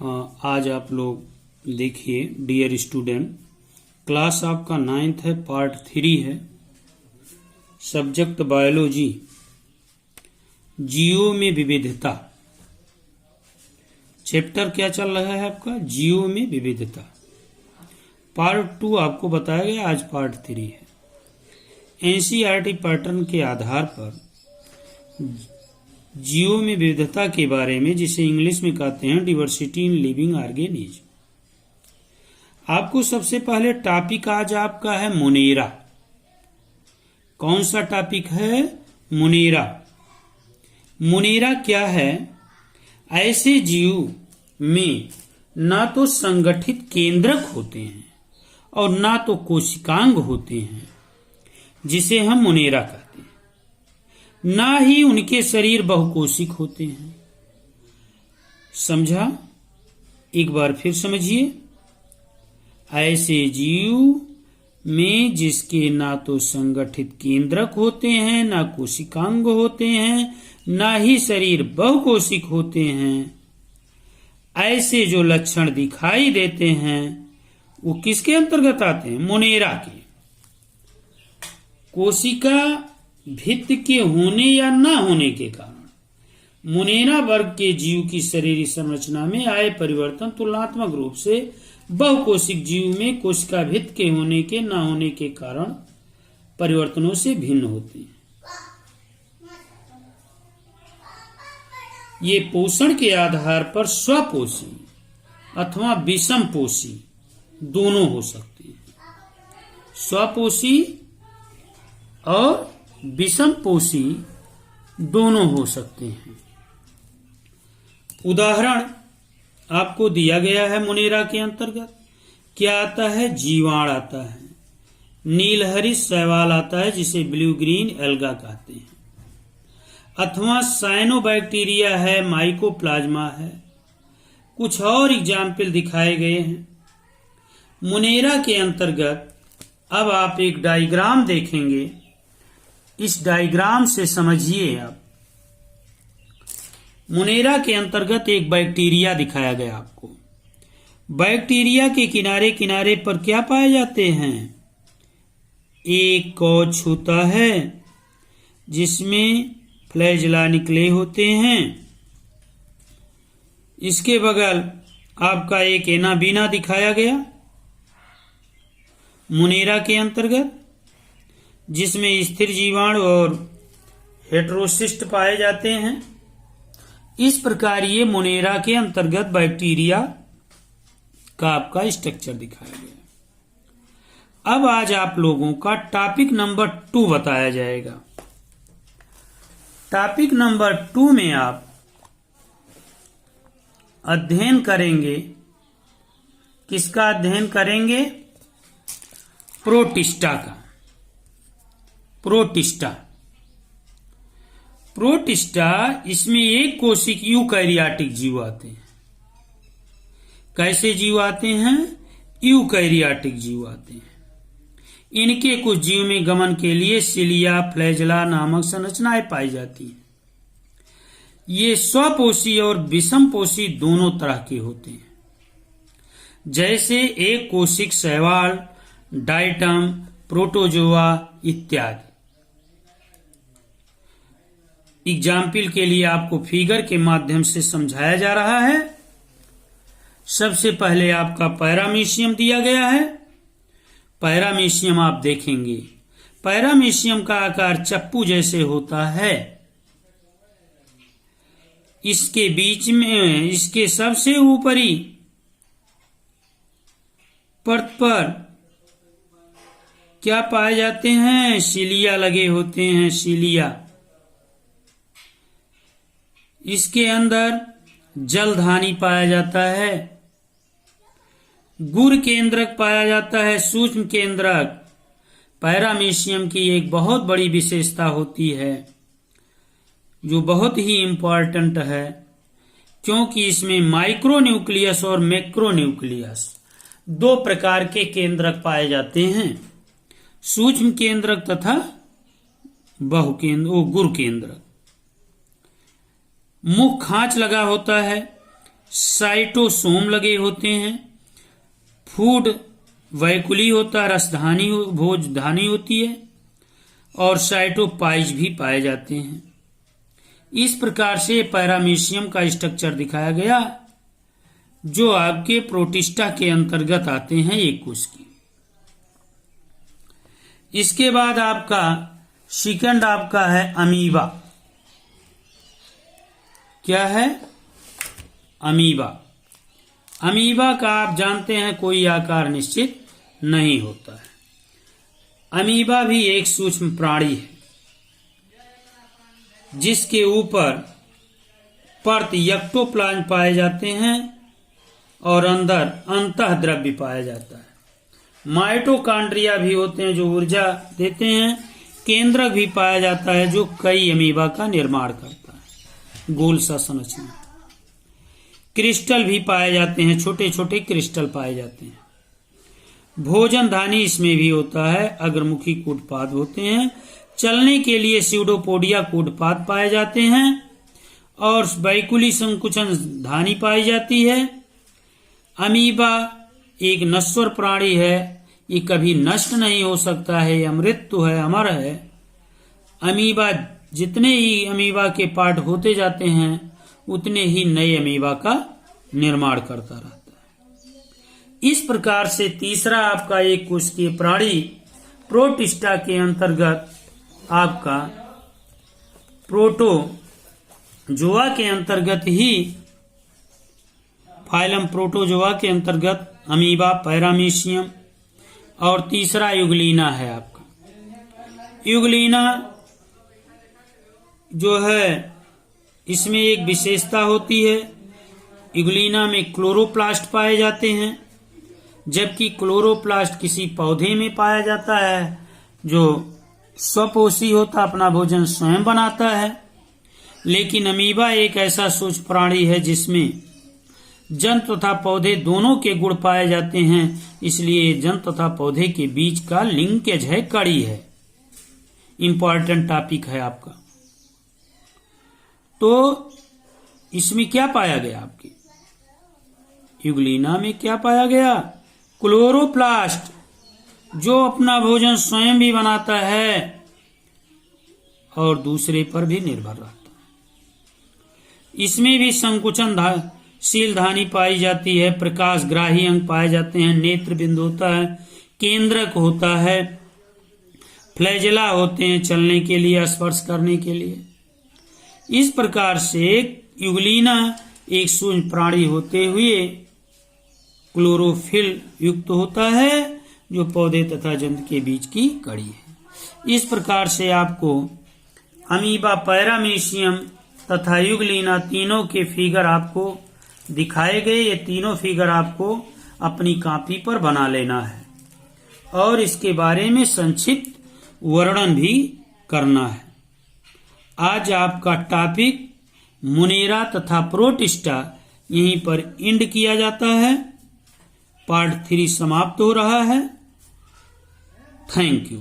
आज आप लोग देखिए डियर स्टूडेंट, क्लास आपका 9th है, पार्ट 3 है, सब्जेक्ट बायोलॉजी, जीवों में विविधता। चैप्टर क्या चल रहा है आपका? जीवों में विविधता। पार्ट 2 आपको बताया गया, आज पार्ट 3 है। एनसीईआरटी पैटर्न के आधार पर जीवों में विविधता के बारे में, जिसे इंग्लिश में कहते हैं डिवर्सिटी इन लिविंग ऑर्गेनिज्म। आपको सबसे पहले टॉपिक आज आपका है मुनेरा। कौन सा टॉपिक है? मुनेरा। मुनेरा क्या है? ऐसे जीव में ना तो संगठित केंद्रक होते हैं और ना तो कोशिकांग होते हैं, जिसे हम मुनेरा कहते हैं। ना ही उनके शरीर बहुकोशिक होते हैं। समझा? एक बार फिर समझिए। ऐसे जीव में जिसके ना तो संगठित केंद्रक होते हैं, ना कोशिकांग होते हैं, ना ही शरीर बहुकोशिक होते हैं, ऐसे जो लक्षण दिखाई देते हैं वो किसके अंतर्गत आते हैं? मुनेरा के। कोशिका भित्ति के होने या ना होने के कारण मुनेरा वर्ग के जीव की शरीरीय संरचना में आए परिवर्तन तुलनात्मक रूप से बहुकोशिक जीव में कोशिका भित्ति के होने के ना होने के कारण परिवर्तनों से भिन्न होते हैं। ये पोषण के आधार पर स्वपोषी अथवा विषमपोषी दोनों हो सकते हैं। स्वपोषी और विषमपोषी दोनों हो सकते हैं। उदाहरण आपको दिया गया है। मुनेरा के अंतर्गत क्या आता है? जीवाणु आता है, नीलहरित शैवाल आता है जिसे ब्लू ग्रीन एल्गा कहते हैं, अथवा साइनोबैक्टीरिया है, माइकोप्लाज्मा है। कुछ और एग्जाम्पल दिखाए गए हैं। मुनेरा के अंतर्गत अब आप एक डायग्राम देखेंगे। इस डायग्राम से समझिए आप। मुनेरा के अंतर्गत एक बैक्टीरिया दिखाया गया आपको। बैक्टीरिया के किनारे किनारे पर क्या पाए जाते हैं? एक कवच होता है जिसमें फ्लैजेला निकले होते हैं। इसके बगल आपका एक एनाबीना दिखाया गया मुनेरा के अंतर्गत, जिसमें स्थिर जीवाणु और हेटेरोसिस्ट पाए जाते हैं। इस प्रकार ये मुनेरा के अंतर्गत बैक्टीरिया का आपका स्ट्रक्चर दिखाया गया। अब आज आप लोगों का टॉपिक नंबर 2 बताया जाएगा। टॉपिक नंबर 2 में आप अध्ययन करेंगे। किसका अध्ययन करेंगे? प्रोटिस्टा का। प्रोटिस्टा इसमें एक कोशिक यूकैरियोटिक जीव आते हैं। कैसे जीव आते हैं? यूकैरियोटिक जीव आते हैं। इनके कुछ जीव में गमन के लिए सिलिया, फ्लैजेला नामक संरचनाएं पाई जाती हैं। ये स्वपोषी और विषमपोषी दोनों तरह के होते हैं, जैसे एक कोशिक शैवाल, डाइटम, प्रोटोजोआ इत्यादि। एग्जाम्पल के लिए आपको फिगर के माध्यम से समझाया जा रहा है। सबसे पहले आपका पैरामीशियम दिया गया है। पैरामीशियम आप देखेंगे, पैरामीशियम का आकार चप्पू जैसे होता है। इसके बीच में, इसके सबसे ऊपरी परत पर क्या पाए जाते हैं? सिलिया लगे होते हैं, सिलिया। इसके अंदर जलधानी पाया जाता है, गुर केंद्रक पाया जाता है, सूक्ष्म केंद्रक। पैरामीशियम की एक बहुत बड़ी विशेषता होती है जो बहुत ही इंपॉर्टेंट है, क्योंकि इसमें माइक्रोन्यूक्लियस और मैक्रोन्यूक्लियस 2 प्रकार के केंद्रक पाए जाते हैं। सूक्ष्म केंद्रक तथा गुर केंद्रक। मुख खांच लगा होता है, साइटोसोम लगे होते हैं, फूड वैकुली होता है, रसधानी भोजधानी होती है, और साइटोपाइज भी पाए जाते हैं। इस प्रकार से पैरामीशियम का स्ट्रक्चर दिखाया गया, जो आपके प्रोटिस्टा के अंतर्गत आते हैं एक कोश की। इसके बाद आपका सेकंड आपका है अमीबा। क्या है? अमीबा। अमीबा का आप जानते हैं कोई आकार निश्चित नहीं होता है। अमीबा भी एक सूक्ष्म प्राणी है, जिसके ऊपर परत एक्टोप्लाज्म पाए जाते हैं और अंदर अंतः द्रव्य पाया जाता है। माइटोकॉन्ड्रिया भी होते हैं जो ऊर्जा देते हैं। केंद्रक भी पाया जाता है जो कई अमीबा का निर्माण करता है, गोल सा संरचना। क्रिस्टल भी पाए जाते हैं, छोटे छोटे क्रिस्टल पाए जाते हैं। भोजन धानी इसमें भी होता है। अग्रमुखी कूटपाद होते हैं। चलने के लिए स्यूडोपोडिया कूटपाद पाए जाते हैं और वैकुली संकुचन धानी पाई जाती है। अमीबा एक नश्वर प्राणी है, ये कभी नष्ट नहीं हो सकता है, अमृत्यु है, अमर है। अमीबा जितने ही अमीबा के पार्ट होते जाते हैं उतने ही नए अमीबा का निर्माण करता रहता है। इस प्रकार से तीसरा आपका एक कोशिकीय प्राणी प्रोटिस्टा के अंतर्गत आपका प्रोटोजोआ के अंतर्गत ही फाइलम प्रोटोजोआ के अंतर्गत अमीबा, पैरामीशियम और तीसरा युगलीना है आपका। युगलीना जो है इसमें एक विशेषता होती है, युगलीना में क्लोरोप्लास्ट पाए जाते हैं, जबकि क्लोरोप्लास्ट किसी पौधे में पाया जाता है जो स्वपोषी होता, अपना भोजन स्वयं बनाता है। लेकिन अमीबा एक ऐसा सूक्ष्म प्राणी है जिसमें जंतु तथा पौधे दोनों के गुण पाए जाते हैं, इसलिए जंतु तथा पौधे के बीच का लिंकेज है, कड़ी है। इंपॉर्टेंट टॉपिक है आपका। तो इसमें क्या पाया गया? आपके युगलीना में क्या पाया गया? क्लोरोप्लास्ट, जो अपना भोजन स्वयं भी बनाता है और दूसरे पर भी निर्भर रहता है। इसमें भी संकुचनशील धानी पाई जाती है, प्रकाशग्राही अंग पाए जाते हैं, नेत्र बिंदु होता है, केंद्रक होता है, फ्लैजेला होते हैं चलने के लिए, स्पर्श करने के लिए। इस प्रकार से युगलीना एक सूक्ष्म प्राणी होते हुए क्लोरोफिल युक्त होता है, जो पौधे तथा जंतु के बीच की कड़ी है। इस प्रकार से आपको अमीबा, पैरामीशियम तथा युगलीना तीनों के फिगर आपको दिखाए गए। ये तीनों फिगर आपको अपनी कॉपी पर बना लेना है और इसके बारे में संक्षिप्त वर्णन भी करना है। आज आपका टॉपिक मुनेरा तथा प्रोटिस्टा यहीं पर एंड किया जाता है। पार्ट 3 समाप्त हो रहा है। Thank you.